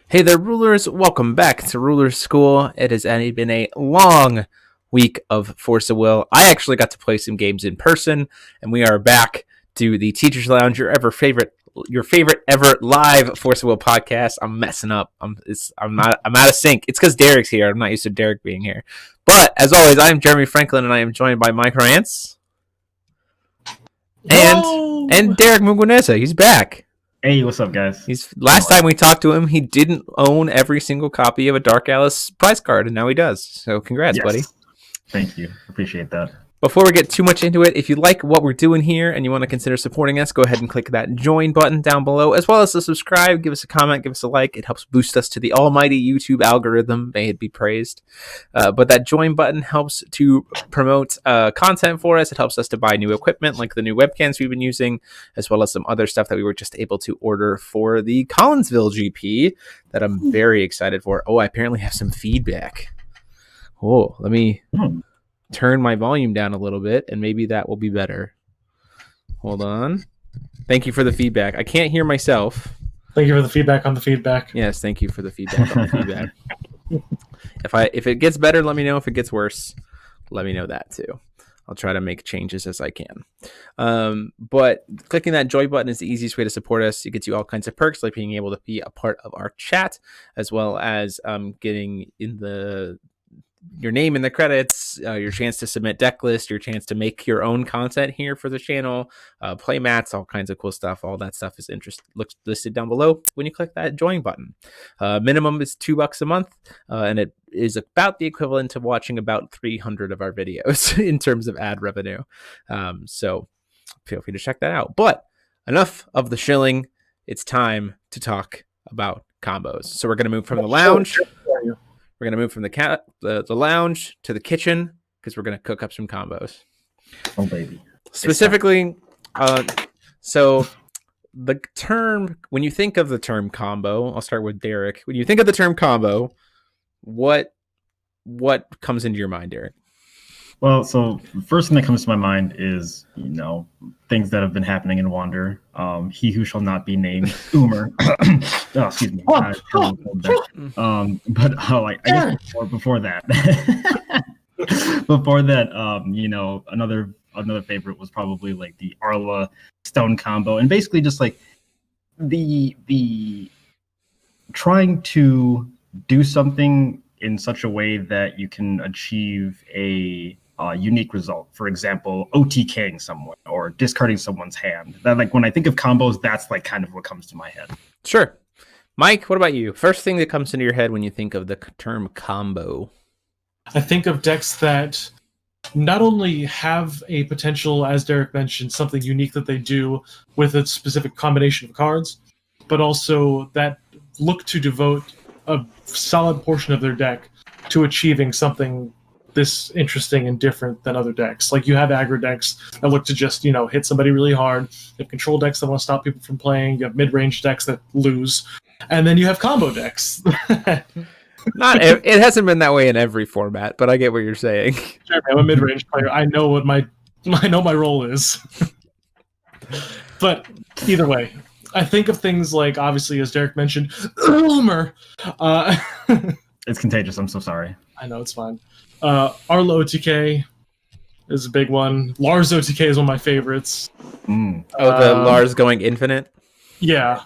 Hey there, rulers. Welcome back to Ruler's School. It has been a long week of Force of Will. I actually got to play some games in person, and we are back to the Teacher's Lounge, your favorite ever live Force of Will podcast. I'm messing up. I'm out of sync. It's because Derek's here. I'm not used to Derek being here. But as always, I am Jeremy Franklin, and I am joined by Mike Rance and Derek Muguneza. He's back. Hey, what's up, guys? Last time we talked to him, he didn't own every single copy of a Dark Alice prize card, and now he does. So congrats, buddy. Thank you. Appreciate that. Before we get too much into it, if you like what we're doing here and you want to consider supporting us, go ahead and click that join button down below, as well as the subscribe. Give us a comment, give us a like. It helps boost us to the almighty YouTube algorithm. May it be praised. But that join button helps to promote content for us. It helps us to buy new equipment, like the new webcams we've been using, as well as some other stuff that we were just able to order for the Collinsville GP that I'm very excited for. Oh, I apparently have some feedback. Oh, let me turn my volume down a little bit, and maybe that will be better. Hold on. Thank you for the feedback. I can't hear myself. Thank you for the feedback on the feedback. Yes, thank you for the feedback on the feedback. If it gets better, let me know. If it gets worse, let me know that too. I'll try to make changes as I can. But clicking that join button is the easiest way to support us. It gets you all kinds of perks, like being able to be a part of our chat, as well as getting in your name in the credits, your chance to submit deck list, your chance to make your own content here for the channel, play mats, all kinds of cool stuff. All that stuff is listed down below when you click that join button. Minimum is $2 a month, and it is about the equivalent to watching about 300 of our videos in terms of ad revenue. So feel free to check that out. But enough of the shilling. It's time to talk about combos. So we're going to move from the lounge. We're going to move from the lounge to the kitchen because we're going to cook up some combos. Oh, baby. Specifically, so the term, when you think of the term combo, I'll start with Derek. When you think of the term combo, what comes into your mind, Derek? Well, so the first thing that comes to my mind is, things that have been happening in Wander. He who shall not be named, Umer. Oh, excuse me. I guess before that, another favorite was probably like the Arla Stone combo, and basically just like the trying to do something in such a way that you can achieve a unique result. For example, OTKing someone or discarding someone's hand. That, like, when I think of combos, that's like kind of what comes to my head. Sure. Mike, what about you? First thing that comes into your head when you think of the term combo? I think of decks that not only have a potential, as Derek mentioned, something unique that they do with a specific combination of cards, but also that look to devote a solid portion of their deck to achieving something this interesting and different than other decks. Like, you have aggro decks that look to just, hit somebody really hard. You have control decks that want to stop people from playing. You have mid-range decks that lose. And then you have combo decks. It hasn't been that way in every format, but I get what you're saying. Sure, I'm a mid-range player. I know what my role is. But either way, I think of things like, obviously, as Derek mentioned, Ulmer. It's contagious. I'm so sorry. I know, it's fine. Arlo OTK is a big one. Lars OTK is one of my favorites. Oh, the Lars going infinite? Yeah.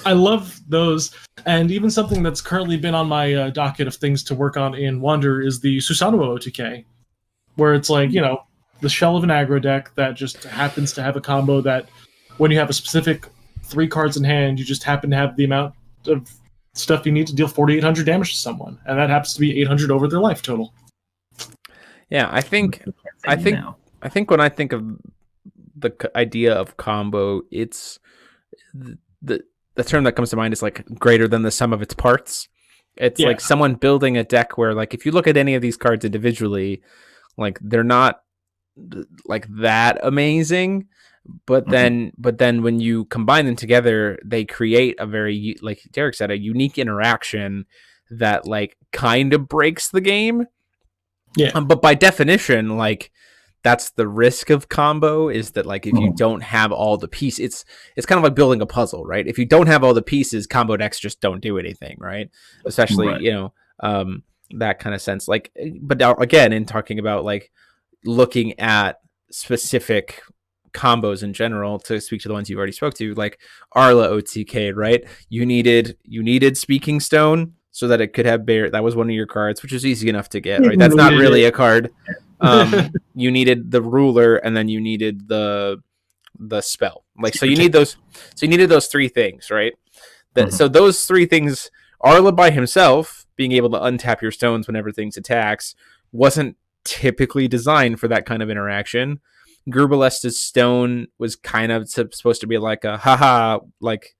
I love those. And even something that's currently been on my docket of things to work on in Wander is the Susanoo OTK, where it's like, the shell of an aggro deck that just happens to have a combo that when you have a specific 3 cards in hand, you just happen to have the amount of stuff you need to deal 4,800 damage to someone. And that happens to be 800 over their life total. Yeah, I think when I think of the idea of combo, it's the term that comes to mind is like greater than the sum of its parts. It's like someone building a deck where, like, if you look at any of these cards individually, like, they're not like that amazing, but then when you combine them together, they create a very, like Derek said, a unique interaction that like kind of breaks the game. Yeah. But by definition, like, that's the risk of combo, is that like if you don't have all the pieces, it's kind of like building a puzzle, right? If you don't have all the pieces, combo decks just don't do anything, right? Especially that kind of sense. Like, but now, again, in talking about like looking at specific combos in general, to speak to the ones you already spoke to, like Arla OTK, right? You needed Speaking Stone so that it could have bear. That was one of your cards, which is easy enough to get, right? That's not really a card. You needed the ruler, and then you needed the spell. Like, so you need those. So you needed those three things, right? So those three things, Arla by himself being able to untap your stones whenever things attacks wasn't typically designed for that kind of interaction. Gerbalesta's stone was kind of supposed to be like a haha, like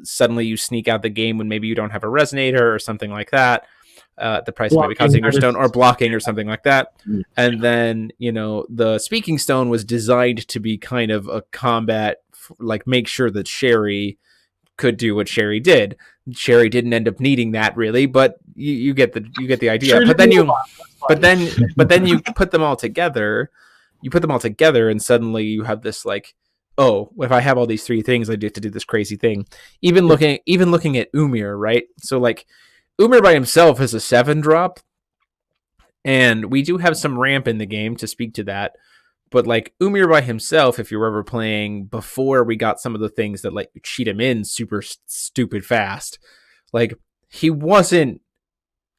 suddenly you sneak out the game when maybe you don't have a resonator or something like that. The price might be causing your stone, or blocking or something like that. And then, the Speaking Stone was designed to be kind of a combat, like make sure that Sherry could do what Sherry did. Sherry didn't end up needing that really, but you get the idea. Sure, but then you put them all together. And suddenly you have this like, oh, if I have all these three things, I do have to do this crazy thing. Even looking at Umir, right? So like Umir by himself is a 7-drop, and we do have some ramp in the game to speak to that. But like Umir by himself, if you were ever playing before we got some of the things that like cheat him in super stupid fast, like he wasn't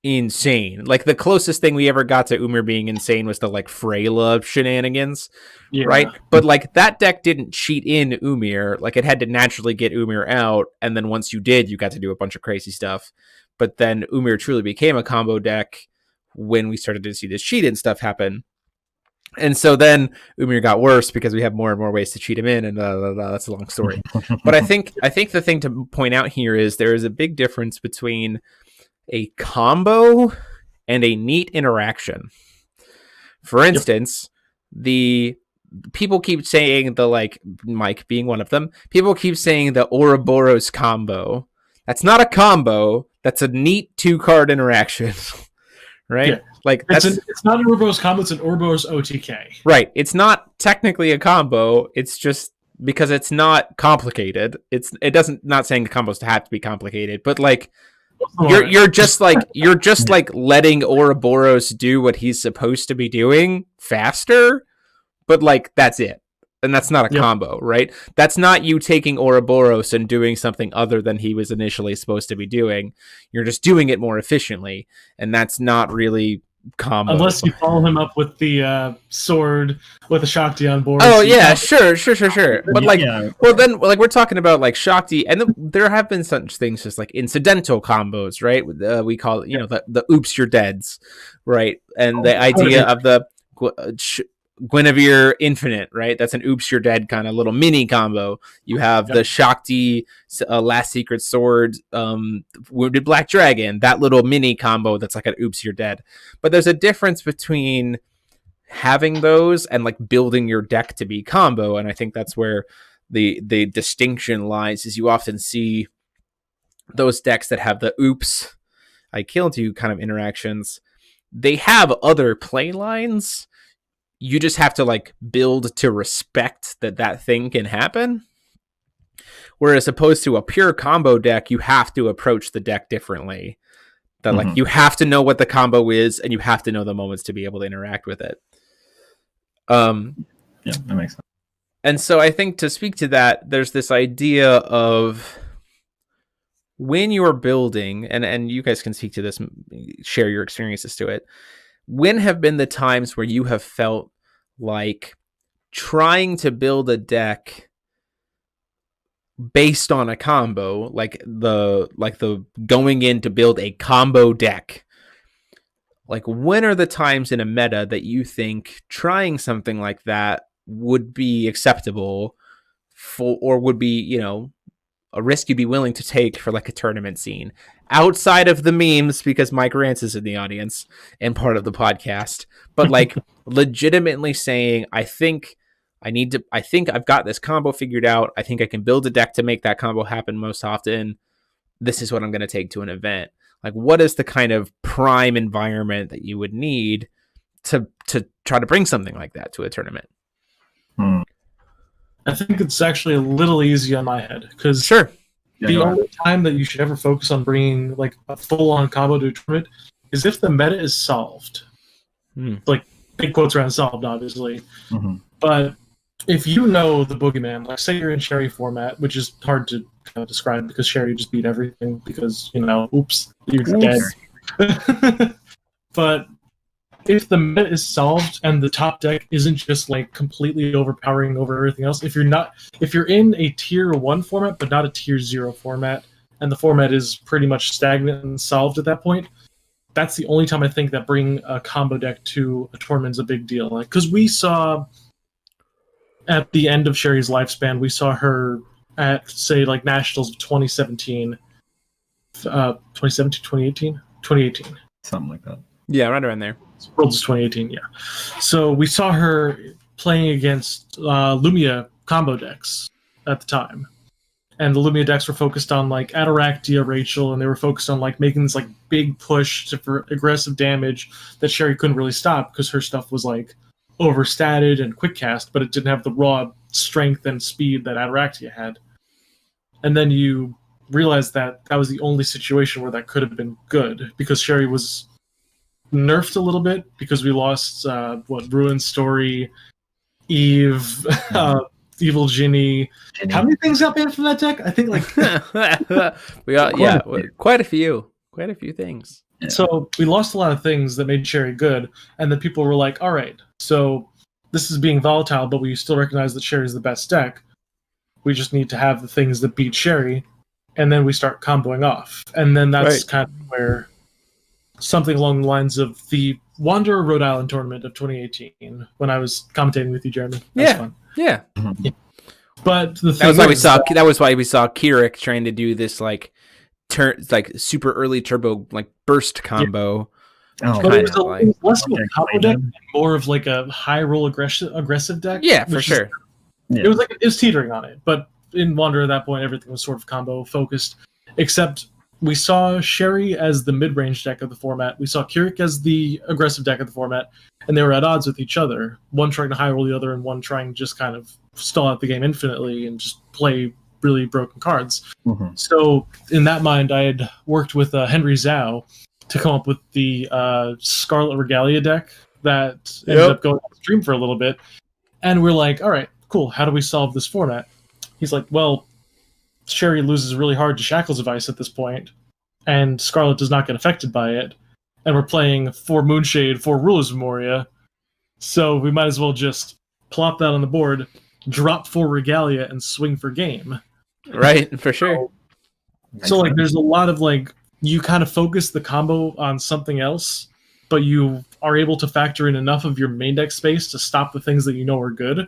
insane. Like the closest thing we ever got to Umir being insane was the like Freyla shenanigans, right? But like that deck didn't cheat in Umir. Like it had to naturally get Umir out, and then once you did, you got to do a bunch of crazy stuff. But then Umir truly became a combo deck when we started to see this cheat in stuff happen. And so then Umir got worse because we have more and more ways to cheat him in, and that's a long story. But I think the thing to point out here is there is a big difference between a combo and a neat interaction. For instance, the people keep saying Mike being one of them, people keep saying the Ouroboros combo. That's not a combo. That's a neat 2-card interaction, right? Yeah. Like it's not an Ouroboros combo. It's an Ouroboros OTK. Right. It's not technically a combo. It's just because it's not complicated. It doesn't, not saying combos have to be complicated, but like you're just like letting Ouroboros do what he's supposed to be doing faster, but like that's it. And that's not a combo, right? That's not you taking Ouroboros and doing something other than he was initially supposed to be doing. You're just doing it more efficiently, and that's not really combo. Unless you follow him up with the sword with a Shakti on board. Oh yeah, sure. But like, well then, like we're talking about like Shakti, and there have been such things just like incidental combos, right? We call it, the oops, you're deads, right? And the idea of the Guinevere Infinite, right? That's an oops, you're dead kind of little mini combo. You have the Shakti Last Secret Sword, Wounded Black Dragon, that little mini combo that's like an oops, you're dead. But there's a difference between having those and like building your deck to be combo, and I think that's where the distinction lies, is you often see those decks that have the oops, I killed you kind of interactions. They have other play lines. You just have to like build to respect that thing can happen. Whereas opposed to a pure combo deck, you have to approach the deck differently. That like you have to know what the combo is, and you have to know the moments to be able to interact with it. Yeah, that makes sense. And so I think to speak to that, there's this idea of when you're building, and you guys can speak to this, share your experiences to it. When have been the times where you have felt like trying to build a deck based on a combo, like the going in to build a combo deck? Like, when are the times in a meta that you think trying something like that would be acceptable for, or would be, a risk you'd be willing to take for like a tournament scene outside of the memes, because Mike Rance is in the audience and part of the podcast, but like legitimately saying, I think I've got this combo figured out. I think I can build a deck to make that combo happen most often. This is what I'm going to take to an event. Like, what is the kind of prime environment that you would need to try to bring something like that to a tournament. I think it's actually a little easy on my head because Sure. the only time that you should ever focus on bringing like a full-on combo to a tournament is if the meta is solved. Like big quotes around solved, obviously. But if you know the boogeyman, like say you're in Sherry format, which is hard to kind of describe because Sherry just beat everything because, oops, you're dead. But if the meta is solved and the top deck isn't just like completely overpowering over everything else, if you're in a tier 1 format but not a tier 0 format, and the format is pretty much stagnant and solved at that point, that's the only time I think that bringing a combo deck to a tournament is a big deal. Like, because we saw at the end of Sherry's lifespan, we saw her at, say, like Nationals of 2017. 2018? Something like that. Yeah, right around there. Worlds 2018, yeah. So we saw her playing against Lumia combo decks at the time. And the Lumia decks were focused on like Ataraktia, Rachel, and they were focused on like making this like big push for aggressive damage that Sherry couldn't really stop because her stuff was like overstatted and quick cast, but it didn't have the raw strength and speed that Ataraktia had. And then you realize that was the only situation where that could have been good because Sherry was nerfed a little bit because we lost Ruin Story, Eve, Evil Ginny. How many things got banned from that deck? I think like we got quite a few things. So we lost a lot of things that made Sherry good, and then people were like, all right, so this is being volatile, but we still recognize that Sherry's the best deck. We just need to have the things that beat Sherry, and then we start comboing off. And then that's kind of where something along the lines of the Wanderer Rhode Island tournament of 2018, when I was commentating with you, Jeremy. That was fun. Yeah. But the that was why we saw Kirik trying to do this like super early turbo like burst combo. But it was less of a combo deck and more of like a high roll aggressive deck. Yeah, for sure. It was teetering on it, but in Wanderer at that point everything was sort of combo focused, except we saw Sherry as the mid-range deck of the format. We saw Kirik as the aggressive deck of the format, and they were at odds with each other. One trying to high roll the other, and one trying to just kind of stall out the game infinitely and just play really broken cards. So in that mind, I had worked with Henry Zhao to come up with the Scarlet Regalia deck that ended up going on stream for a little bit. And we're like, all right, cool. How do we solve this format? He's like, well, Sherry loses really hard to Shackle's Advice at this point, and Scarlet does not get affected by it. And we're playing 4 Moonshade, 4 Rulers of Moria, so we might as well just plop that on the board, drop 4 Regalia, and swing for game. Right, for sure. So like, there's a lot of like, you kind of focus the combo on something else, but you are able to factor in enough of your main deck space to stop the things that you know are good.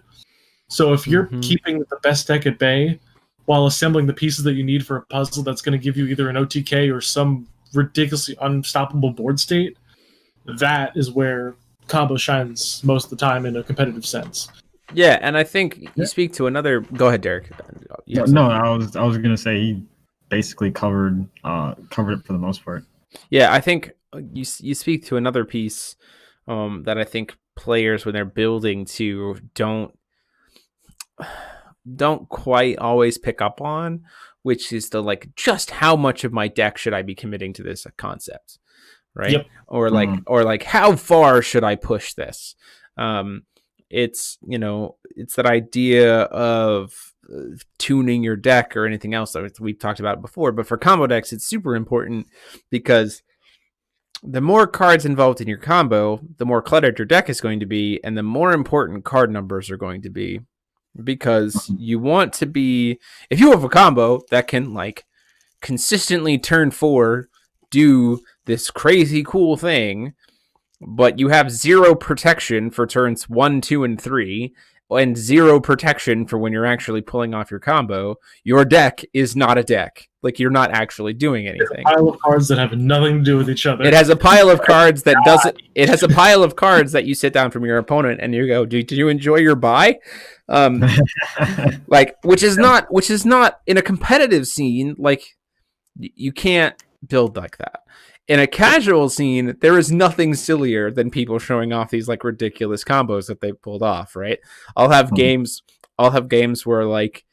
So if you're keeping the best deck at bay, while assembling the pieces that you need for a puzzle that's going to give you either an OTK or some ridiculously unstoppable board state, that is where combo shines most of the time in a competitive sense. Yeah, and I think you speak to another... Go ahead, Derek. No, I was going to say he basically covered it for the most part. Yeah, I think you speak to another piece that I think players, when they're building to, don't quite always pick up on, which is the like, just how much of my deck should I be committing to this concept, right? Or like how far should I push this? It's that idea of tuning your deck or anything else that we've talked about before, but for combo decks it's super important because the more cards involved in your combo, the more cluttered your deck is going to be, and the more important card numbers are going to be. Because you want to be, if you have a combo that can like consistently turn 4 do this crazy cool thing, but you have 0 protection for turns 1, 2, and 3, and 0 protection for when you're actually pulling off your combo, your deck is not a deck. Like, you're not actually doing anything. It's a pile of cards that have nothing to do with each other. It has a pile of cards that doesn't. It has a pile of cards that you sit down from your opponent and you go, "Did you enjoy your buy?" Like, which is not in a competitive scene. Like, you can't build like that. in a casual scene, there is nothing sillier than people showing off these like ridiculous combos that they pulled off, right? I'll have games where like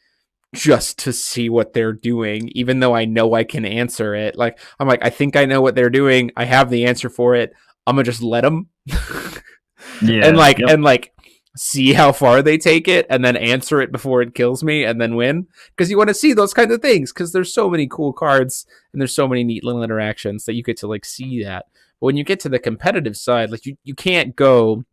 just to see what they're doing, even though I know I can answer it. Like I'm like, I think I know what they're doing. I have the answer for it. I'm gonna just let them, and like see how far they take it, and then answer it before it kills me, and then win. Because you want to see those kinds of things. Because there's so many cool cards, and there's so many neat little interactions that you get to like see that. But when you get to the competitive side, like you can't go.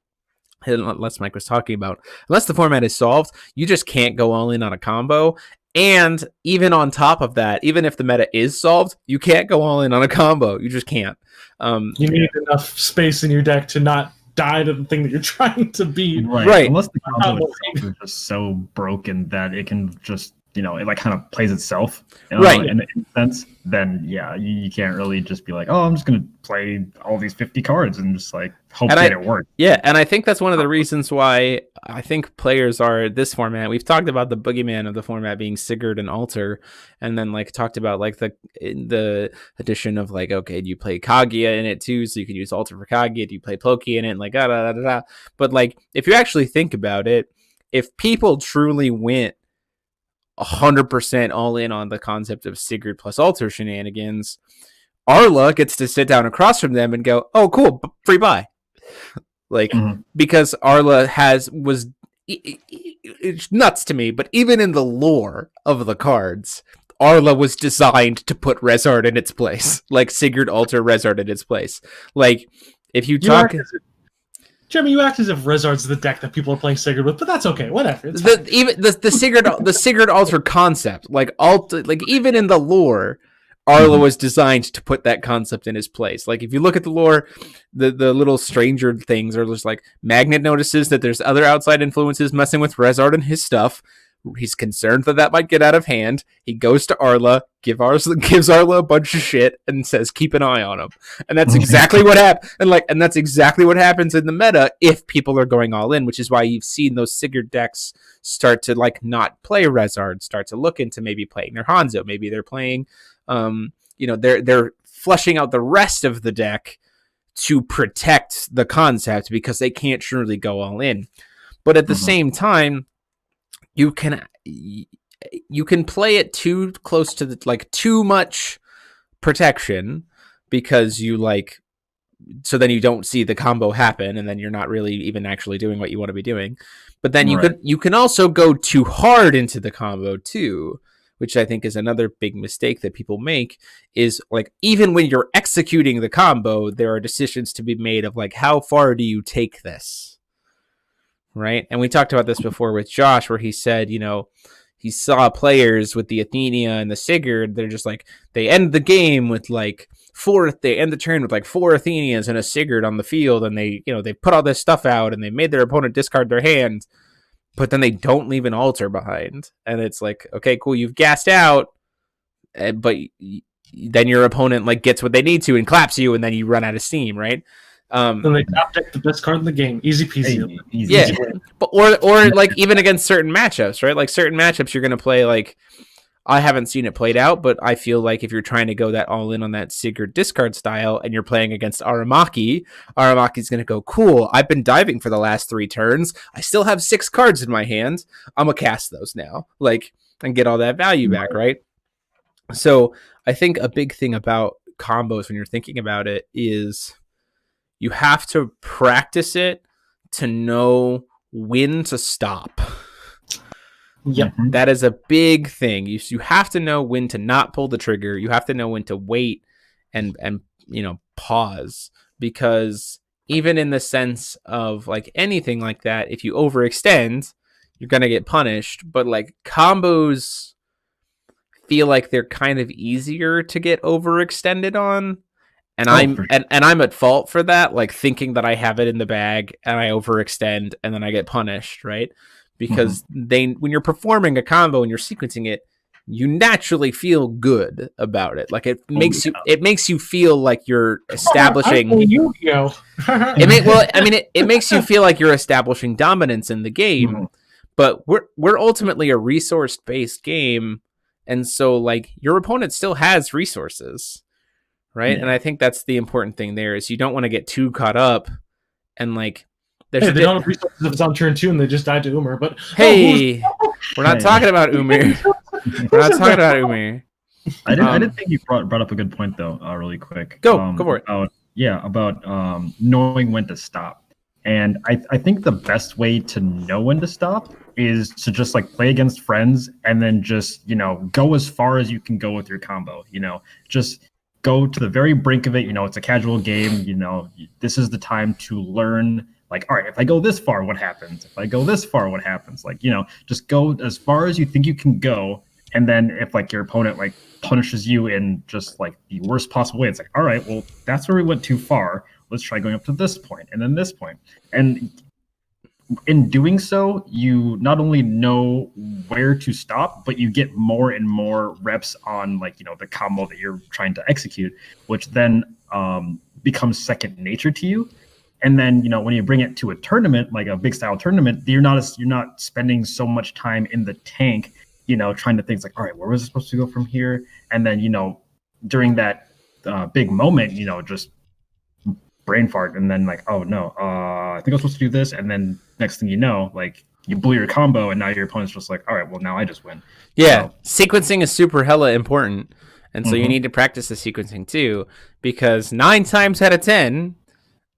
Unless Mike was talking about, unless the format is solved, you just can't go all in on a combo. And even on top of that, even if the meta is solved, you can't go all in on a combo. You just can't. You need enough space in your deck to not die to the thing that you're trying to beat. Right. Unless the combo itself is just so broken that it can just, it like kind of plays itself, right? In a sense, then yeah, you can't really just be like, oh, I'm just gonna play all these 50 cards and just like hope that it works. Yeah, and I think that's one of the reasons why I think players are this format. We've talked about the boogeyman of the format being Sigurd and Alter, and then like talked about like the addition of like, okay, do you play Kaguya in it too, so you can use Alter for Kaguya? Do you play Ploki in it? And like But like, if you actually think about it, if people truly went 100% all in on the concept of Sigurd plus Alter shenanigans, Arla gets to sit down across from them and go, oh cool, free buy. Like, because Arla it's nuts to me, but even in the lore of the cards, Arla was designed to put Rezard in its place. Like Sigurd, Alter, Rezard in its place. Like, if you talk... Jeremy, you act as if Rezard's the deck that people are playing Sigurd with, but that's okay. Whatever. Even the Sigurd Alter concept, like even in the lore, Arla was designed to put that concept in his place. Like if you look at the lore, the little stranger things are just like Magnet notices that there's other outside influences messing with Rezard and his stuff. He's concerned that might get out of hand. He goes to Arla, gives Arla a bunch of shit, and says, "Keep an eye on him." And that's exactly what happened. And that's exactly what happens in the meta if people are going all in, which is why you've seen those Sigurd decks start to like not play Rezard, start to look into maybe playing their Hanzo. Maybe they're playing, they're flushing out the rest of the deck to protect the concept because they can't truly go all in. But at the same time, you can play it too close to too much protection because so then you don't see the combo happen, and then you're not really even actually doing what you want to be doing. But then you can also go too hard into the combo too, which I think is another big mistake that people make. Is like, even when you're executing the combo, there are decisions to be made of like, how far do you take this? Right. And we talked about this before with Josh, where he said, he saw players with the Athenia and the Sigurd. They're just like, they end the game with they end the turn with like 4 Athenias and a Sigurd on the field. And they put all this stuff out and they made their opponent discard their hand, but then they don't leave an Alter behind. And it's like, okay, cool. You've gassed out, but then your opponent like gets what they need to and claps you, and then you run out of steam. Right. And they top deck the best card in the game. Easy peasy. Yeah. But or like even against certain matchups, right? Like certain matchups you're gonna play like, I haven't seen it played out, but I feel like if you're trying to go that all in on that Sigurd discard style and you're playing against Aramaki's gonna go, cool, I've been diving for the last 3 turns. I still have 6 cards in my hand. I'm gonna cast those now. Like, and get all that value back, right? So I think a big thing about combos when you're thinking about it is you have to practice it to know when to stop. Yep. That is a big thing. You have to know when to not pull the trigger. You have to know when to wait and pause, because even in the sense of like anything like that, if you overextend, you're going to get punished. But like combos feel like they're kind of easier to get overextended on. And I'm at fault for that, like thinking that I have it in the bag and I overextend and then I get punished, right? Because when you're performing a combo and you're sequencing it, you naturally feel good about it. Like it makes you feel like you're establishing. It makes you feel like you're establishing dominance in the game. But we're ultimately a resource based game, and so like your opponent still has resources. right? And I think that's the important thing there is you don't want to get too caught up and like they don't have resources if it's on turn 2 and they just died to Umir. But hey, we're not talking about Umir. We're not talking about Umir. I didn't think you brought up a good point though. Really quick. Go for it. About knowing when to stop. And I think the best way to know when to stop is to just like play against friends and then just, go as far as you can go with your combo, just go to the very brink of it. It's a casual game, this is the time to learn, like, all right, if I go this far, what happens? If I go this far, what happens? Like, just go as far as you think you can go. And then if like your opponent like punishes you in just like the worst possible way, it's like, all right, well, that's where we went too far. Let's try going up to this point and then this point. And in doing so, you not only know where to stop, but you get more and more reps on like, the combo that you're trying to execute, which then becomes second nature to you. And then, when you bring it to a tournament, like a big style tournament, you're not spending so much time in the tank, trying to think like, all right, where was it supposed to go from here? And then, during that big moment, just brain fart and then like, oh no, I think I was supposed to do this. And then next thing you know, like you blew your combo and now your opponent's just like, all right, well now I just win. Yeah. So, sequencing is super hella important. And so you need to practice the sequencing too, because 9 times out of 10,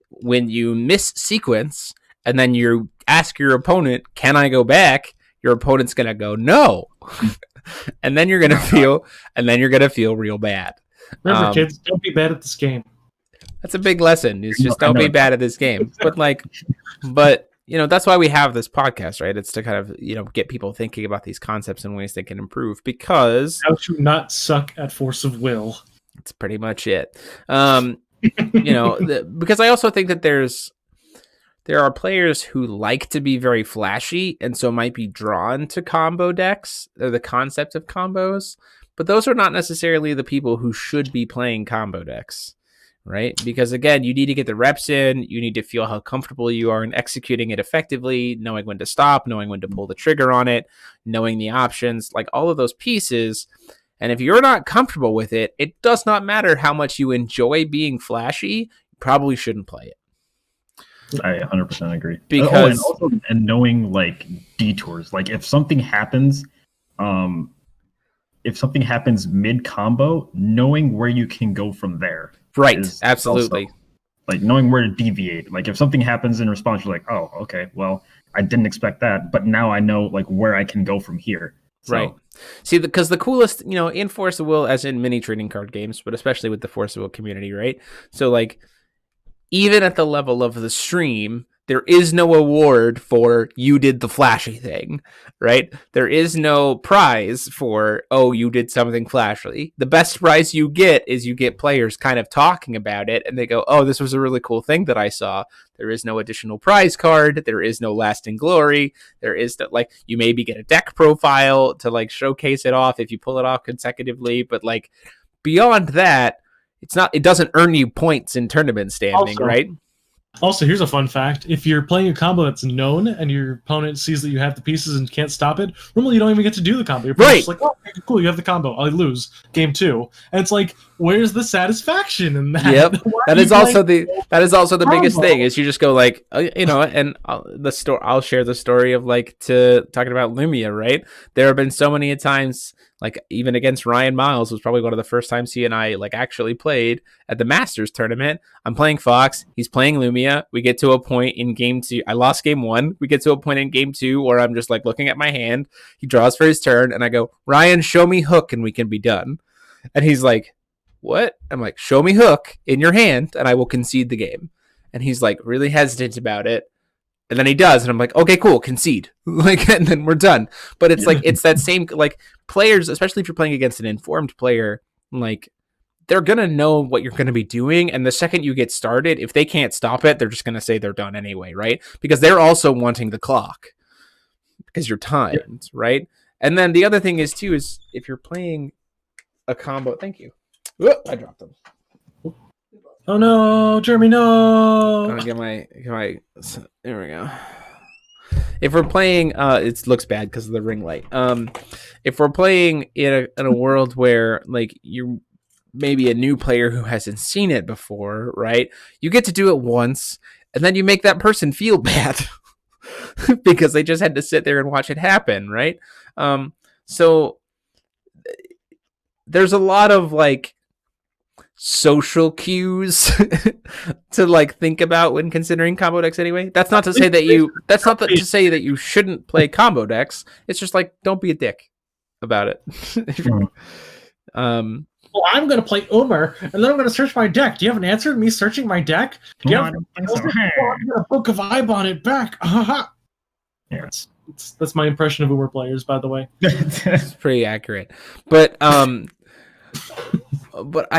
when you miss sequence and then you ask your opponent, can I go back? Your opponent's going to go, no. and then you're going to feel real bad. Remember, kids, don't be bad at this game. That's a big lesson. Is just don't be bad at this game. But that's why we have this podcast, right? It's to kind of, get people thinking about these concepts and ways they can improve, because how to not suck at force of will. That's pretty much it. Because I also think that there are players who like to be very flashy and so might be drawn to combo decks or the concept of combos, but those are not necessarily the people who should be playing combo decks, right? Because again, you need to get the reps in, you need to feel how comfortable you are in executing it effectively, knowing when to stop, knowing when to pull the trigger on it, knowing the options, like all of those pieces. And if you're not comfortable with it, it does not matter how much you enjoy being flashy, you probably shouldn't play it. I 100% agree. Because and knowing like detours, like if something happens mid combo, knowing where you can go from there. Right. Absolutely. Also, like knowing where to deviate. Like if something happens in response, you're like, oh, okay, well, I didn't expect that, but now I know like where I can go from here. So, right. See, because the coolest, in Force of Will, as in many trading card games, but especially with the Force of Will community, right? So like, even at the level of the stream, there is no award for you did the flashy thing, right? There is no prize for, oh, you did something flashy. The best prize you get is you get players kind of talking about it, and they go, oh, this was a really cool thing that I saw. There is no additional prize card. There is no lasting glory. There is that, like, you maybe get a deck profile to like showcase it off if you pull it off consecutively, but like beyond that, it doesn't earn you points in tournament standing, right? Also, here's a fun fact. If you're playing a combo that's known and your opponent sees that you have the pieces and can't stop it, normally you don't even get to do the combo. Your opponent's just like, oh, okay, cool, you have the combo. I lose game 2. And it's like, where's the satisfaction in that? Yep. That is also the biggest thing, is you just go like, and I'll share the story of like talking about Lumia, right? There have been so many times, like even against Ryan Miles was probably one of the first times he and I like actually played at the Masters tournament. I'm playing Fox, he's playing Lumia. We get to a point in game 2. I lost game 1. We get to a point in game 2 where I'm just like looking at my hand. He draws for his turn and I go, Ryan, show me hook and we can be done. And he's like, what? I'm like, show me hook in your hand and I will concede the game. And he's like really hesitant about it. And then he does, and I'm like, okay, cool, concede. Like, and then we're done. But it's like, it's that same, like, players, especially if you're playing against an informed player, like, they're going to know what you're going to be doing. And the second you get started, if they can't stop it, they're just going to say they're done anyway, right? Because they're also wanting the clock. Because you're timed, right? And then the other thing is, too, is if you're playing a combo, thank you. Whoop, I dropped them. Oh no, Jeremy, no! I'll get my, there we go. If we're playing, it looks bad because of the ring light. If we're playing in a world where like you're maybe a new player who hasn't seen it before, right? You get to do it once, and then you make that person feel bad because they just had to sit there and watch it happen, right? So there's a lot of like social cues to like think about when considering combo decks anyway. That's not to say that you shouldn't play combo decks. It's just like, don't be a dick about it. Well, I'm going to play Umar, and then I'm going to search my deck. Do you have an answer to me searching my deck? Do you have a book of vibe on it back? Yeah, that's my impression of Umar players, by the way. It's pretty accurate, but I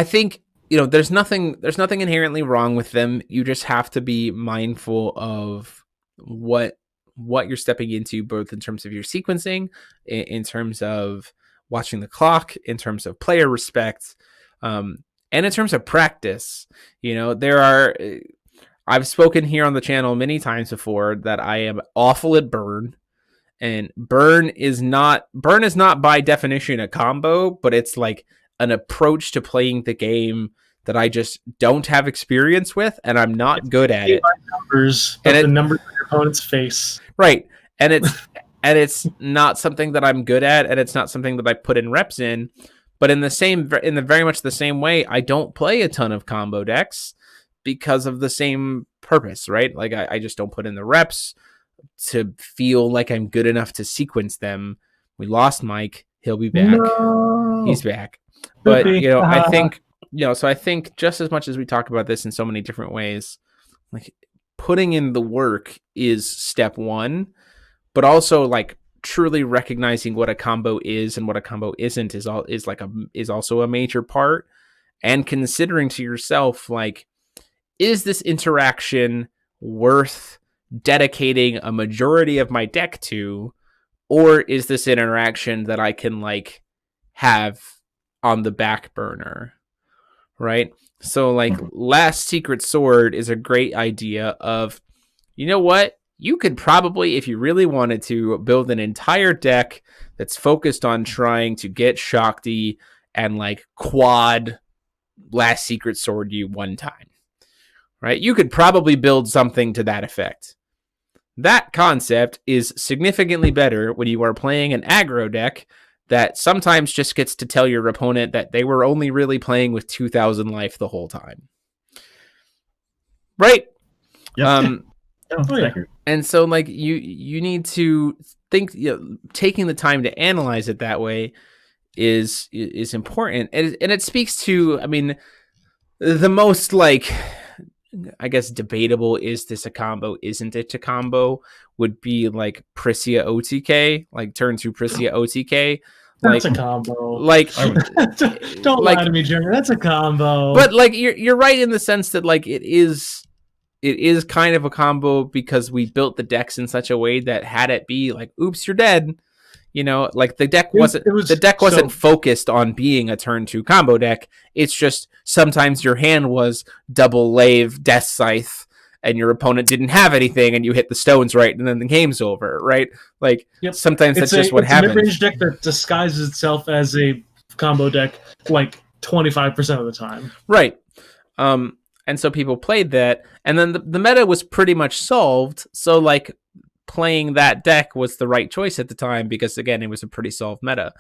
think there's nothing inherently wrong with them. You just have to be mindful of what you're stepping into, both in terms of your sequencing, in terms of watching the clock, in terms of player respect, and in terms of practice. I've spoken here on the channel many times before that I am awful at burn, and burn is not by definition a combo, but it's like an approach to playing the game that I just don't have experience with, and I'm not good at it. The numbers on your opponent's face, right? And it's not something that I'm good at, and it's not something that I put in reps in. But in the very much the same way, I don't play a ton of combo decks because of the same purpose, right? Like I just don't put in the reps to feel like I'm good enough to sequence them. We lost Mike. He'll be back. No. He's back. But I think I think just as much as we talk about this in so many different ways, like putting in the work is step one. But also, like, truly recognizing what a combo is and what a combo isn't is also a major part. And considering to yourself, like, is this interaction worth dedicating a majority of my deck to, or is this interaction that I can like have on the back burner, right? So, like, Last Secret Sword is a great idea of, you know what? You could probably, if you really wanted to, build an entire deck that's focused on trying to get Shakti and like quad Last Secret Sword you one time, right? You could probably build something to that effect. That concept is significantly better when you are playing an aggro deck that sometimes just gets to tell your opponent that they were only really playing with 2,000 life the whole time. Right? Yep. And so, like, you need to think, taking the time to analyze it that way is important. And it speaks to, I mean, the most, like, I guess, debatable, is this a combo, isn't it a combo, would be, like, Prisia OTK, like, turn 2 Prisia OTK. That's a combo. Like, don't lie to me, Jeremy. That's a combo. But, like, you're right in the sense that, like, it is kind of a combo because we built the decks in such a way that had it be like, oops, you're dead. Like the deck wasn't focused on being a turn 2 combo deck. It's just sometimes your hand was double lave, Death Scythe, and your opponent didn't have anything, and you hit the stones right, and then the game's over, right? Like, sometimes that's just what happens. It's a mid-range deck that disguises itself as a combo deck like 25% of the time. Right. And so people played that, and then the meta was pretty much solved. So, like, playing that deck was the right choice at the time because, again, it was a pretty solved meta.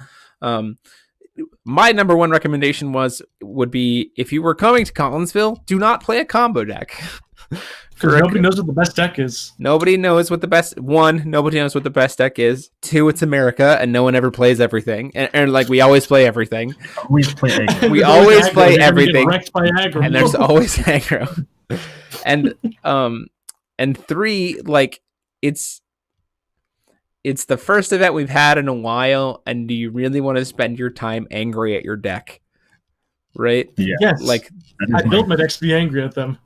My number one recommendation would be, if you were coming to Collinsville, do not play a combo deck. Because nobody knows what the best deck is. Nobody knows what the best... One, nobody knows what the best deck is. Two, it's America, and no one ever plays everything. And like, we always play everything. We play aggro. We always play everything. And there's always aggro. And three, like, it's the first event we've had in a while, and do you really want to spend your time angry at your deck? Right? Yeah. Yes. Like, I built my decks to be angry at them.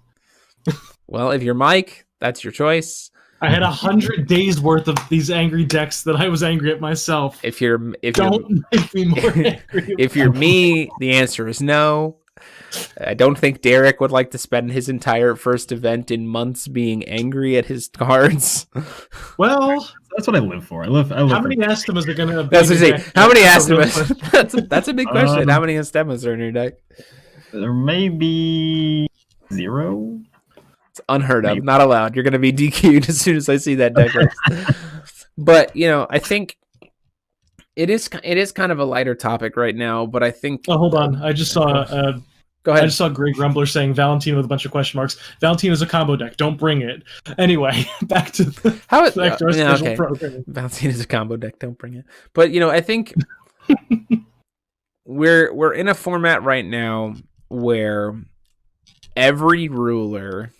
Well, if you're Mike, that's your choice. I had 100 days worth of these angry decks that I was angry at myself. If you're Don't make me more angry. If you're me, the answer is no. I don't think Derek would like to spend his entire first event in months being angry at his cards. Well, that's what I live for. I live. How many Astemas are going to be? That's what I say. How many Astemas? That's a big question. How many Astemas are in your deck? There may be 0. It's unheard of. Not allowed. You're going to be DQ'd as soon as I see that deck list. But I think it is kind of a lighter topic right now. But I think. Oh, hold on. I just saw. Go ahead. I just saw Greg Grumbler saying Valentine with a bunch of question marks. Valentine is a combo deck. Don't bring it. Anyway, back to our special programming. Valentine is a combo deck. Don't bring it. But I think we're in a format right now where every ruler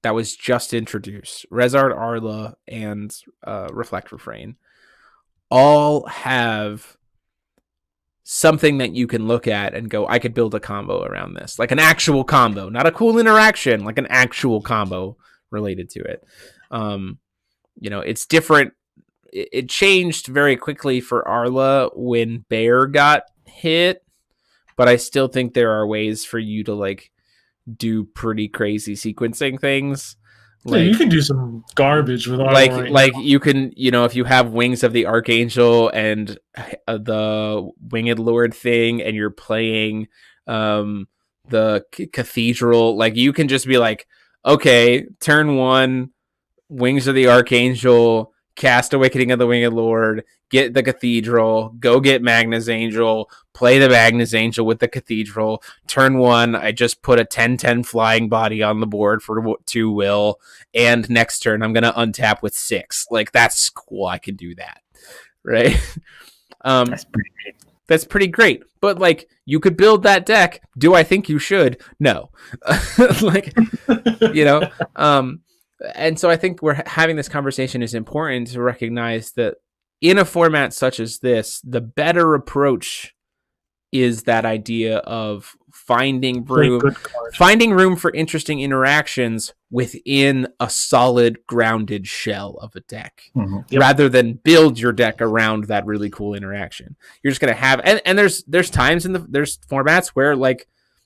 that was just introduced, Rezard, Arla, and Reflect Refrain, all have something that you can look at and go, I could build a combo around this. Like an actual combo, not a cool interaction, like an actual combo related to it. It's different. It changed very quickly for Arla when Bear got hit, but I still think there are ways for you to do pretty crazy sequencing things. You can do some garbage with Arla. You can, if you have Wings of the Archangel and the Winged Lord thing, and you're playing the Cathedral, you can just be like, okay, turn 1, Wings of the Archangel, cast Awakening of the Winged Lord, get the Cathedral, go get Magnus Angel, play the Magnus Angel with the Cathedral. Turn 1, I just put a 10/10 flying body on the board for 2 will, and next turn I'm going to untap with 6. That's cool. I can do that. Right? That's pretty great. But you could build that deck. Do I think you should? No. And so I think we're having this conversation is important to recognize that in a format such as this, the better approach is that idea of finding room for interesting interactions within a solid, grounded shell of a deck, rather than build your deck around that really cool interaction. You're just going to have, and there's times there's formats where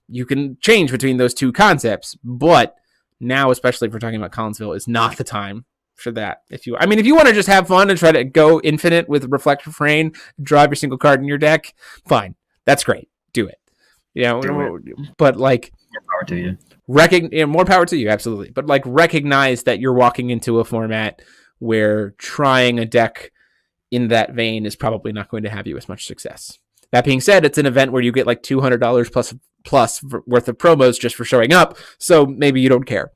you can change between those two concepts, but now, especially if we're talking about Collinsville, is not the time for that. If you want to just have fun and try to go infinite with Reflect Refrain, draw every single card in your deck, fine. That's great. Do it. But more power to you. More power to you, absolutely. But recognize that you're walking into a format where trying a deck in that vein is probably not going to have you as much success. That being said, it's an event where you get $200 plus worth of promos just for showing up, so maybe you don't care.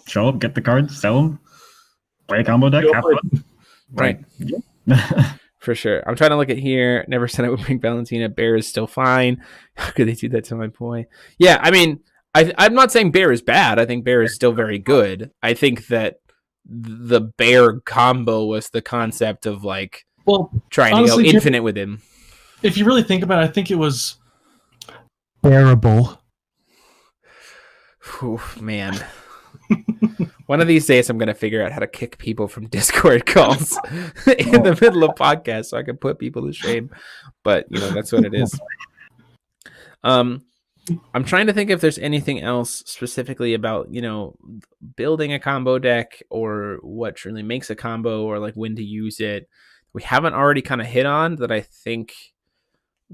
Show up, get the cards, sell them, play a combo deck, have fun. Right. Yeah. For sure. I'm trying to look at here. Never said I would bring Valentina. Bear is still fine. How could they do that to my boy? Yeah, I'm not saying Bear is bad. I think Bear is still very good. I think that the Bear combo was the concept of trying honestly, to go infinite with him. If you really think about it, I think it was bearable. Oh, man. One of these days, I'm going to figure out how to kick people from Discord calls in the middle of podcasts so I can put people to shame. But, that's what it is. I'm trying to think if there's anything else specifically about, building a combo deck or what truly makes a combo or when to use it. We haven't already kind of hit on that I think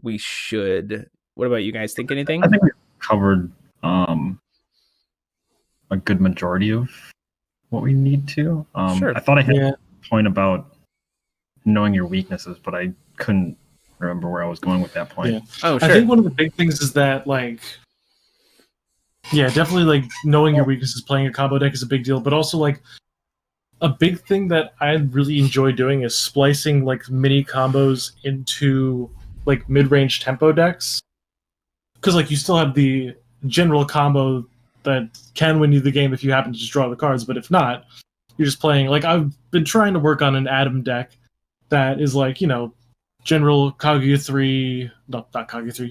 we should. What about you guys? Think anything? I think we covered a good majority of what we need to. Sure. I thought I had a point about knowing your weaknesses, but I couldn't remember where I was going with that point. Yeah. Oh, sure. I think one of the big things is that definitely knowing your weaknesses, playing a combo deck is a big deal, but also a big thing that I really enjoy doing is splicing mini combos into mid-range tempo decks, because you still have the general combo that can win you the game if you happen to just draw the cards, but if not, you're just playing. I've been trying to work on an Adam deck that is general Kaguya 3, not Kaguya 3,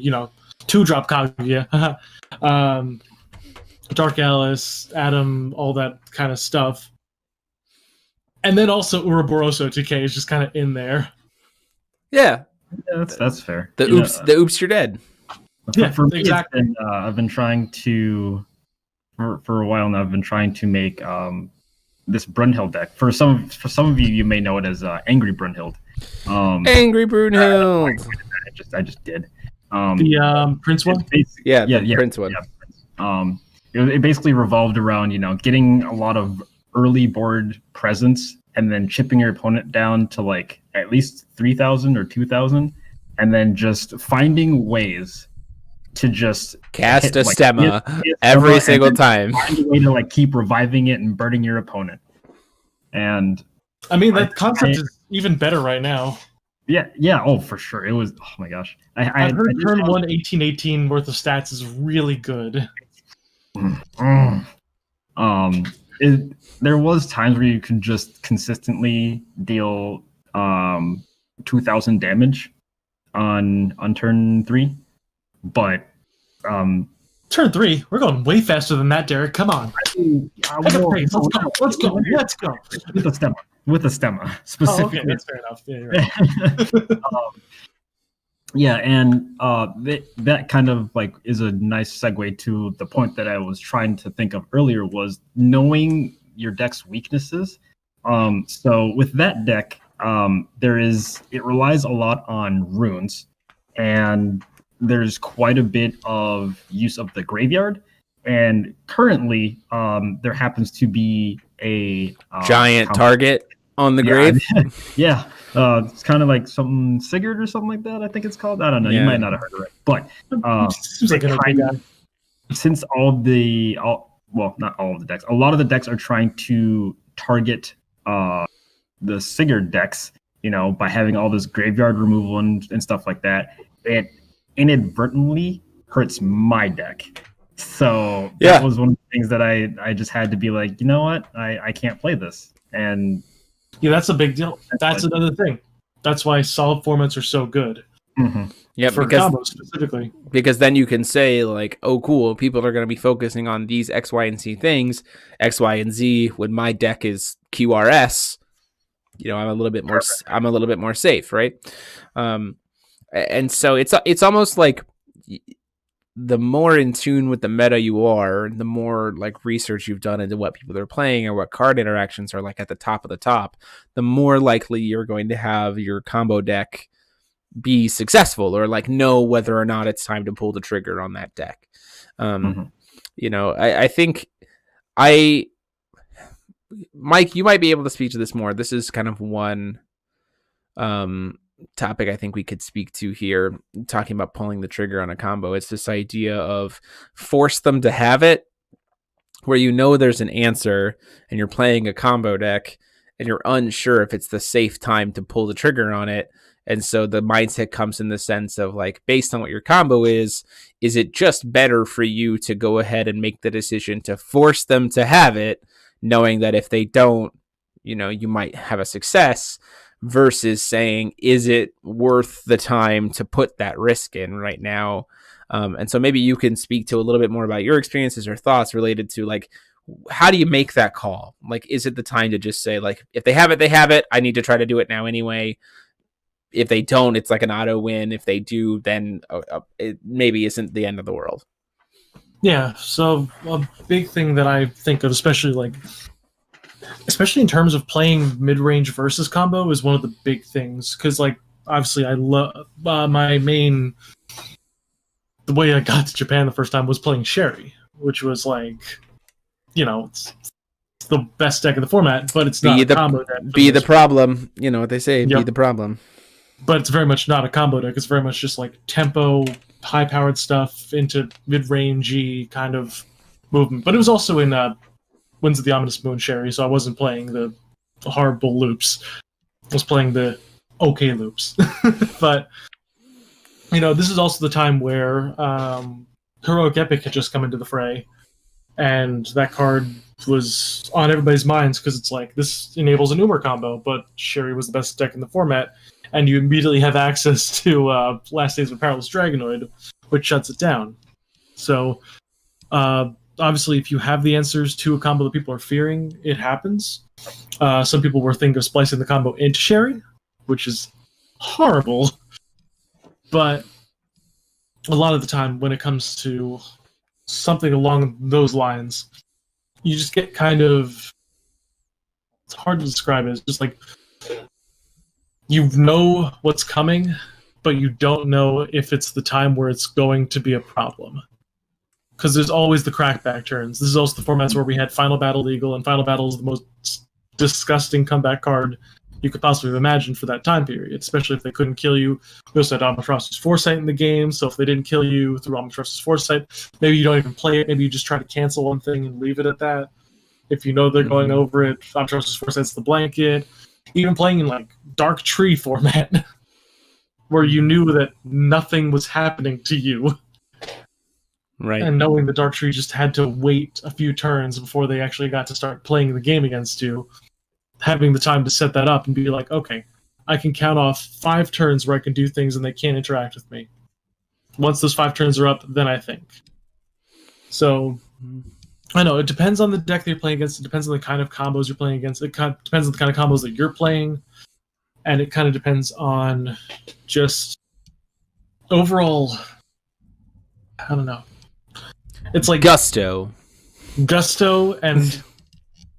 2-drop Kaguya, Dark Alice, Adam, all that kind of stuff. And then also Ouroboros OTK is just kind of in there. Yeah. Yeah, that's fair. The oops, you're dead. Yeah, for me, exactly. I've been trying to for a while now. I've been trying to make this Brunhild deck. For some of you, you may know it as Angry Brunhild. Angry Brunhild. I just did. The Prince one. Yeah, Prince one. Yeah. It basically revolved around getting a lot of early board presence and then chipping your opponent down to like at least 3,000 or 2,000, and then just finding ways to just cast a stemma every single time. Find a way to like keep reviving it and burning your opponent. And I mean, that concept is even better right now. Yeah. Oh, for sure. It was. Oh my gosh. I heard turn 1 1818 worth of stats is really good. There was times where you could just consistently deal 2,000 damage on turn 3, but turn 3, we're going way faster than that, Derek. Come on, let's go. With a stemma specifically. Oh, okay, that's fair enough. Yeah, you're right. Yeah, and that kind of like is a nice segue to the point that I was trying to think of earlier, was knowing your deck's weaknesses. So with that deck, it relies a lot on runes, and there's quite a bit of use of the graveyard. And currently, there happens to be a giant target on the grave. Yeah. It's kind of like something Sigurd or something like that, I think it's called. I don't know. Yeah. You might not have heard of it. But since not all of the decks, a lot of the decks are trying to target the Sigurd decks, by having all this graveyard removal and stuff like that. It inadvertently hurts my deck. So that was one of the things that I just had to be like, you know what? I can't play this. And yeah, that's a big deal. That's another thing. That's why solid formats are so good. Mm-hmm. Yeah, for combos specifically. Because then you can say like, oh, cool, people are going to be focusing on these X, Y, and Z things, X, Y, and Z. When my deck is QRS, I'm a little bit more safe, right? And so it's almost like the more in tune with the meta you are, the more like research you've done into what people are playing or what card interactions are like at the top of the top, the more likely you're going to have your combo deck be successful, or like know whether or not it's time to pull the trigger on that deck. I think Mike, you might be able to speak to this more. This is kind of one topic I think we could speak to here, talking about pulling the trigger on a combo. It's this idea of force them to have it, where there's an answer and you're playing a combo deck and you're unsure if it's the safe time to pull the trigger on it. And so the mindset comes in the sense of like, based on what your combo is it just better for you to go ahead and make the decision to force them to have it, knowing that if they don't, you might have a success, versus saying, is it worth the time to put that risk in right now? And so maybe you can speak to a little bit more about your experiences or thoughts related to like, how do you make that call? Like, is it the time to just say like, if they have it, they have it. I need to try to do it now anyway. If they don't, it's like an auto win. If they do, then it maybe isn't the end of the world. Yeah. So a big thing that I think of, especially in terms of playing mid-range versus combo, is one of the big things. Because, like, obviously I love the way I got to Japan the first time was playing Sherry, which was like, it's the best deck in the format, but it's not a combo deck. Be the problem. You know what they say, be the problem. But it's very much not a combo deck. It's very much just like tempo, high-powered stuff into mid-rangey kind of movement. But it was also in Winds of the Ominous Moon Sherry, so I wasn't playing the horrible loops. I was playing the okay loops. But, this is also the time where Heroic Epic had just come into the fray, and that card was on everybody's minds because it's like, this enables a Numer combo, but Sherry was the best deck in the format, and you immediately have access to Last Days of a Powerless Dragonoid, which shuts it down. So, obviously, if you have the answers to a combo that people are fearing, it happens. Some people were thinking of splicing the combo into Sherry, which is horrible. But a lot of the time, when it comes to something along those lines, you just get kind of... It's hard to describe it. It's just like you know what's coming, but you don't know if it's the time where it's going to be a problem. Because there's always the crackback turns. This is also the formats where we had Final Battle legal, and Final Battle is the most disgusting comeback card you could possibly imagine for that time period, especially if they couldn't kill you. We also had Albatross's Foresight in the game, so if they didn't kill you through Albatross's Foresight, maybe you don't even play it, maybe you just try to cancel one thing and leave it at that. If you know they're going over it, Albatross's Foresight's the blanket. Even playing in like Dark Tree format, where you knew that nothing was happening to you. Right. And knowing the Dark Tree just had to wait a few turns before they actually got to start playing the game against you. Having the time to set that up and be like, okay, I can count off 5 turns where I can do things and they can't interact with me. Once those 5 turns are up, then I think. So, I know, it depends on the deck that you're playing against. It depends on the kind of combos you're playing against. It depends on the kind of combos that you're playing. And it kind of depends on just overall... I don't know. It's like gusto and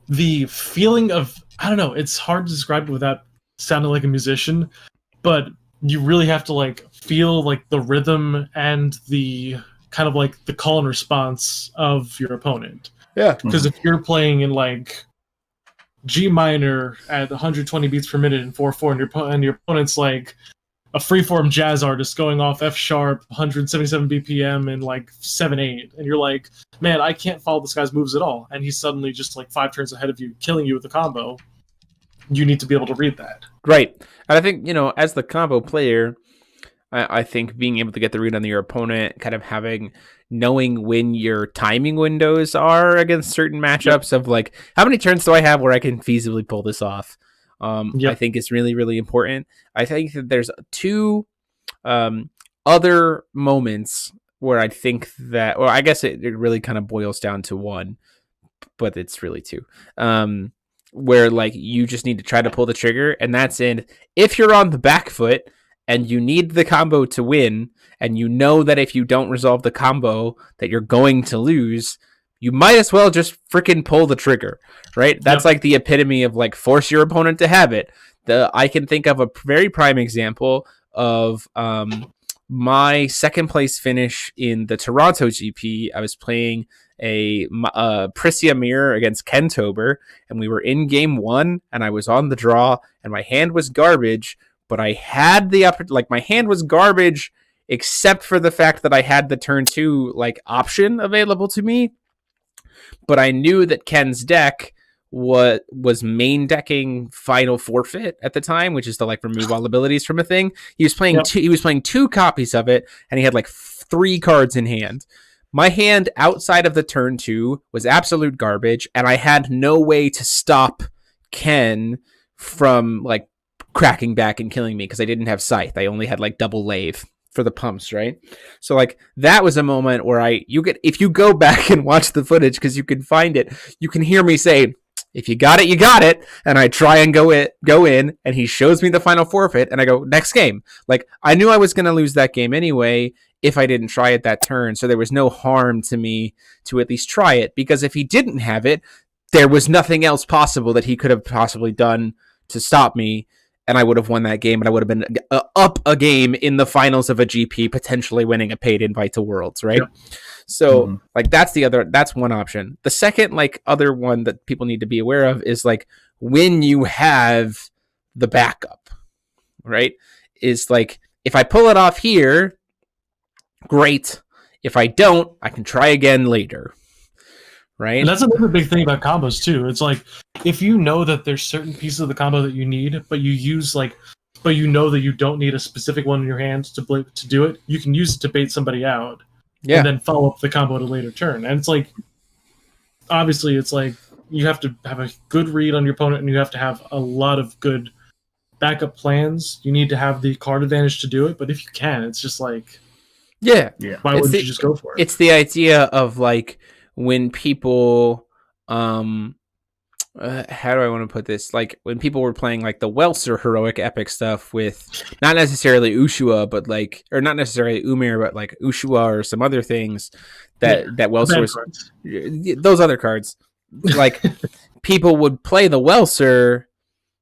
the feeling of, I don't know, it's hard to describe it without sounding like a musician, but you really have to like feel like the rhythm and the kind of like the call and response of your opponent. Yeah. Because if you're playing in like G minor at 120 beats per minute in 4/4 and your opponent's like a freeform jazz artist going off F sharp, 177 BPM, and like 7/8, and you're like, man, I can't follow this guy's moves at all, and he's suddenly just like 5 turns ahead of you, killing you with a combo. You need to be able to read that. Right. And I think, as the combo player, I think being able to get the read on your opponent, kind of knowing when your timing windows are against certain matchups of like, how many turns do I have where I can feasibly pull this off? I think is really, really important. I think that there's 2 other moments where I think that, or I guess it really kind of boils down to 1, but it's really 2, where like you just need to try to pull the trigger, and that's if you're on the back foot and you need the combo to win, and you know that if you don't resolve the combo that you're going to lose, you might as well just freaking pull the trigger, right? That's like the epitome of like force your opponent to have it. I can think of a very prime example of my second place finish in the Toronto GP. I was playing a Prisya Mirror against Ken Tober, and we were in game 1, and I was on the draw, and my hand was garbage, but I had my hand was garbage except for the fact that I had the turn 2 like option available to me. But I knew that Ken's deck was main decking Final Forfeit at the time, which is to like remove all abilities from a thing. He was playing he was playing 2 copies of it, and he had like 3 cards in hand. My hand outside of the turn 2 was absolute garbage, and I had no way to stop Ken from like cracking back and killing me because I didn't have Scythe. I only had like double Lave for the pumps, right? So like that was a moment where if you go back and watch the footage, because you can find it, you can hear me say, if you got it, you got it. And I try and go in, and he shows me the Final Forfeit, and I go, next game. Like I knew I was going to lose that game anyway if I didn't try it that turn. So there was no harm to me to at least try it, because if he didn't have it, there was nothing else possible that he could have possibly done to stop me. And I would have won that game, and I would have been up a game in the finals of a GP, potentially winning a paid invite to Worlds, right? Yep. So, like, that's one option. The second, like, other one that people need to be aware of is, like, when you have the backup, right? Is, like, if I pull it off here, great. If I don't, I can try again later. Right. And that's another big thing about combos too. It's like if you know that there's certain pieces of the combo that you need, but you know that you don't need a specific one in your hand to do it, you can use it to bait somebody out. Yeah. And then follow up the combo at a later turn. And it's like, obviously, it's like you have to have a good read on your opponent, and you have to have a lot of good backup plans. You need to have the card advantage to do it, but if you can, it's just like, yeah. Why wouldn't you just go for it? It's the idea of like, when people how do I want to put this? Like when people were playing like the Welser heroic epic stuff with not necessarily Ushua, but like, or not necessarily Umir, but like Ushua or some other things that Welser was cards. those other cards. Like people would play the Welser,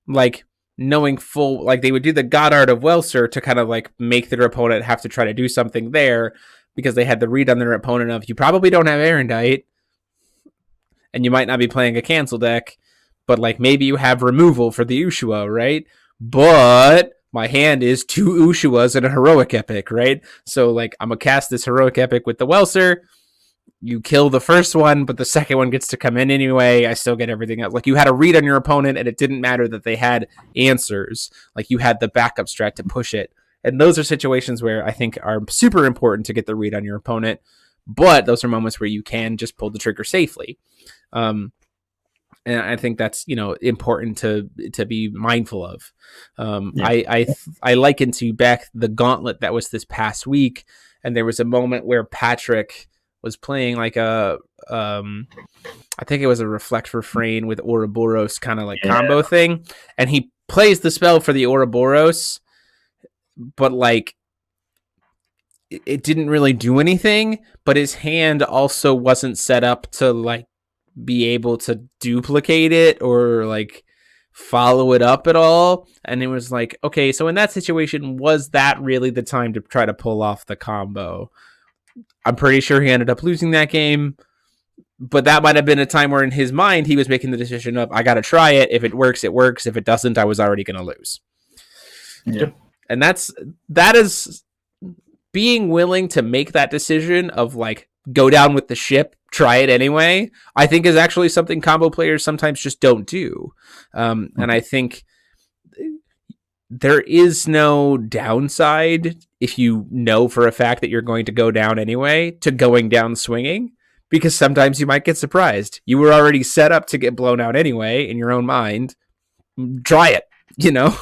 like knowing full, like they would do the God Art of Welser to kind of like make their opponent have to try to do something there because they had the read on their opponent of you probably don't have Erendite and you might not be playing a cancel deck, but like maybe you have removal for the Ushua, right? But my hand is 2 Ushuas and a heroic epic, right? So like I'm gonna cast this heroic epic with the Welser. You kill the first one, but the second one gets to come in anyway. I still get everything else. Like you had a read on your opponent, and it didn't matter that they had answers. Like you had the backup strat to push it. And those are situations where I think are super important to get the read on your opponent. But those are moments where you can just pull the trigger safely. And I think that's, you know, important to be mindful of. I liken to back the gauntlet that was this past week, and there was a moment where Patrick was playing like a I think it was a Reflect Refrain with Ouroboros kind of like combo thing, and he plays the spell for the Ouroboros, but like it didn't really do anything, but his hand also wasn't set up to like be able to duplicate it or like follow it up at all. And it was like, okay, so in that situation, was that really the time to try to pull off the combo? I'm pretty sure he ended up losing that game, but that might have been a time where in his mind he was making the decision of I got to try it. If it works, it works. If it doesn't, I was already going to lose. Yeah. And that is being willing to make that decision of like go down with the ship, try it anyway, I think is actually something combo players sometimes just don't do. And I think there is no downside if you know for a fact that you're going to go down anyway to going down swinging, because sometimes you might get surprised. You were already set up to get blown out anyway in your own mind. Try it, you know?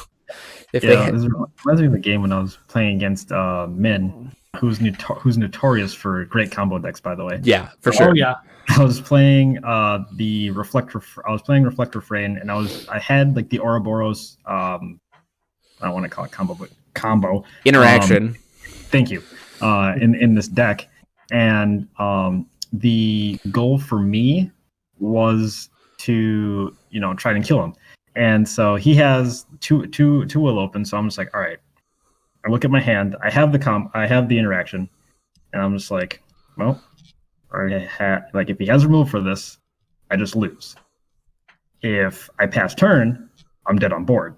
This reminds me of the game when I was playing against Min, who's notorious for great combo decks, by the way. Yeah, for sure. Oh yeah. I was playing the Reflector. I was playing Reflect Refrain, and I had like the Ouroboros. I don't want to call it combo, but combo interaction. Thank you. In this deck, and the goal for me was to try and kill him. And so he has two will open. So I'm just like, all right. I look at my hand. I have the interaction, and I'm just like, well, like if he has removed for this, I just lose. If I pass turn, I'm dead on board.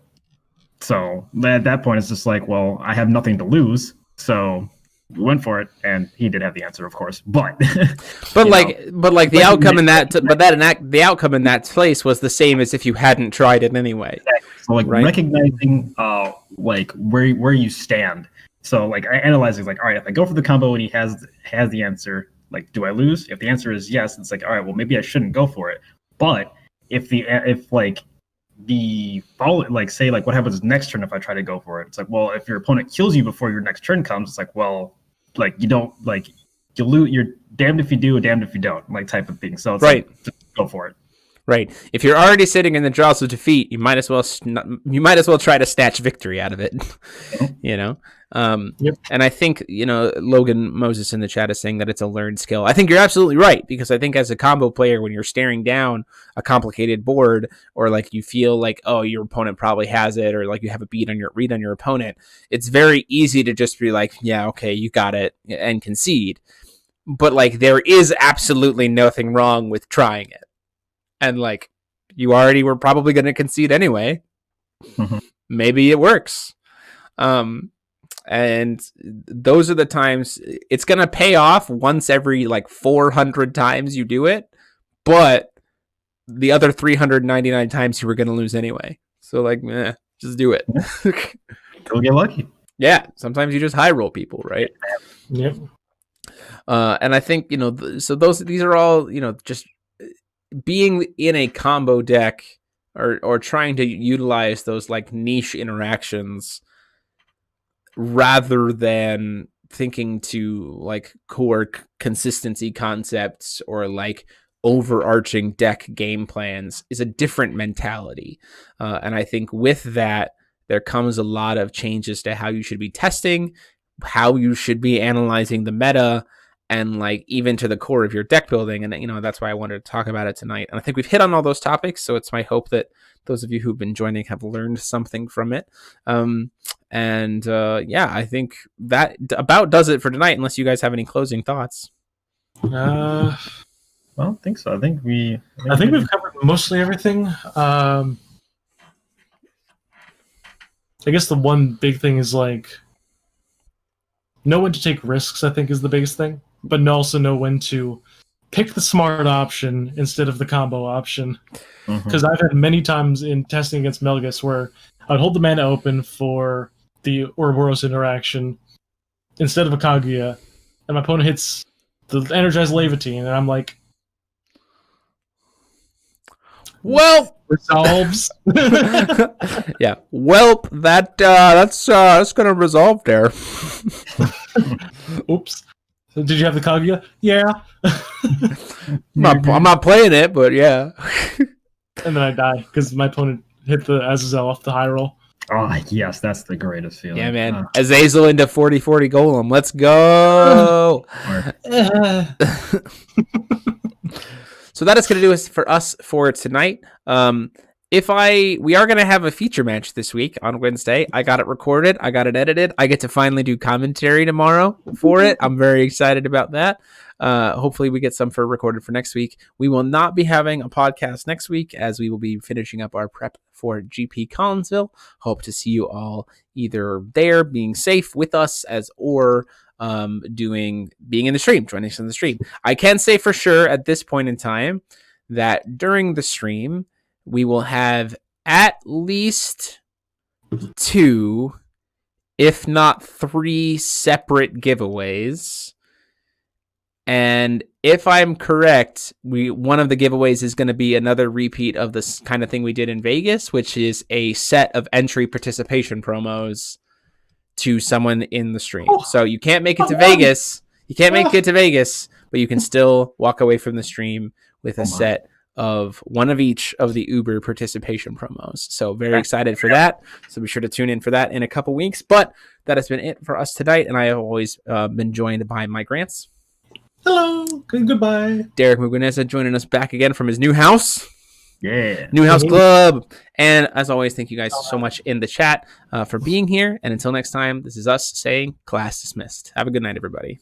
So at that point, it's just like, well, I have nothing to lose. So we went for it, and he did have the answer, of course. But the outcome in the outcome in that place was the same as if you hadn't tried it anyway. Exactly. So like recognizing like where you stand. So like I analyze it like, all right, if I go for the combo and he has the answer, like, do I lose? If the answer is yes, it's like, all right, well maybe I shouldn't go for it. But if the follow, like say like what happens next turn if I try to go for it? It's like, well, if your opponent kills you before your next turn comes, it's like, well, like you don't, like you lose, you're damned if you do, damned if you don't, like type of thing. So it's like, just go for it. Right. If you're already sitting in the jaws of defeat, you might as well try to snatch victory out of it. You know. Yep. And I think Logan Moses in the chat is saying that it's a learned skill. I think you're absolutely right, because I think as a combo player, when you're staring down a complicated board, or like you feel like, oh, your opponent probably has it, or like you have a read on your opponent, it's very easy to just be like, yeah, okay, you got it, and concede. But like there is absolutely nothing wrong with trying it. And like you already were probably going to concede anyway. Mm-hmm. Maybe it works. And those are the times it's going to pay off once every like 400 times you do it. But the other 399 times you were going to lose anyway. So like, just do it. Go get lucky. Yeah. Sometimes you just high roll people, right? Yep. And I think, so these are all, just being in a combo deck or trying to utilize those like niche interactions rather than thinking to like core consistency concepts or like overarching deck game plans is a different mentality. And I think with that, there comes a lot of changes to how you should be testing, how you should be analyzing the meta, and like even to the core of your deck building. And, you know, that's why I wanted to talk about it tonight. And I think we've hit on all those topics. So it's my hope that those of you who've been joining have learned something from it. Yeah, I think that about does it for tonight, unless you guys have any closing thoughts. I don't think so. I think we've covered mostly everything. I guess the one big thing is like know when to take risks, I think is the biggest thing, but also know when to pick the smart option instead of the combo option. Because I've had many times in testing against Melgus where I'd hold the mana open for the Ouroboros interaction instead of a Kaguya, and my opponent hits the Energized Levitine, and I'm like, well, resolves. Yeah. Well, that's gonna resolve there. Oops. Did you have the Kaguya? Yeah. I'm not playing it, but yeah. And then I die because my opponent hit the Azazel off the high roll. Oh, yes, that's the greatest feeling. Yeah, man. Azazel into 40-40 Golem. Let's go. So that is going to do it for us for tonight. We are going to have a feature match this week on Wednesday. I got it recorded. I got it edited. I get to finally do commentary tomorrow for it. I'm very excited about that. Hopefully we get some for recorded for next week. We will not be having a podcast next week as we will be finishing up our prep for GP Collinsville. Hope to see you all either there being safe with us or being in the stream, joining us in the stream. I can say for sure at this point in time that during the stream, we will have at least 2, if not 3 separate giveaways. And if I'm correct, one of the giveaways is going to be another repeat of this kind of thing we did in Vegas, which is a set of entry participation promos to someone in the stream. So you can't make it to Vegas. You can't make it to Vegas, but you can still walk away from the stream with a set of one of each of the Uber participation promos. So very excited for that. So be sure to tune in for that in a couple weeks. But that has been it for us tonight. And I have always been joined by Mike Grants. Hello. Goodbye. Derek Muguneza joining us back again from his new house. Yeah. New House Club. And as always, thank you guys so much in the chat for being here. And until next time, this is us saying class dismissed. Have a good night, everybody.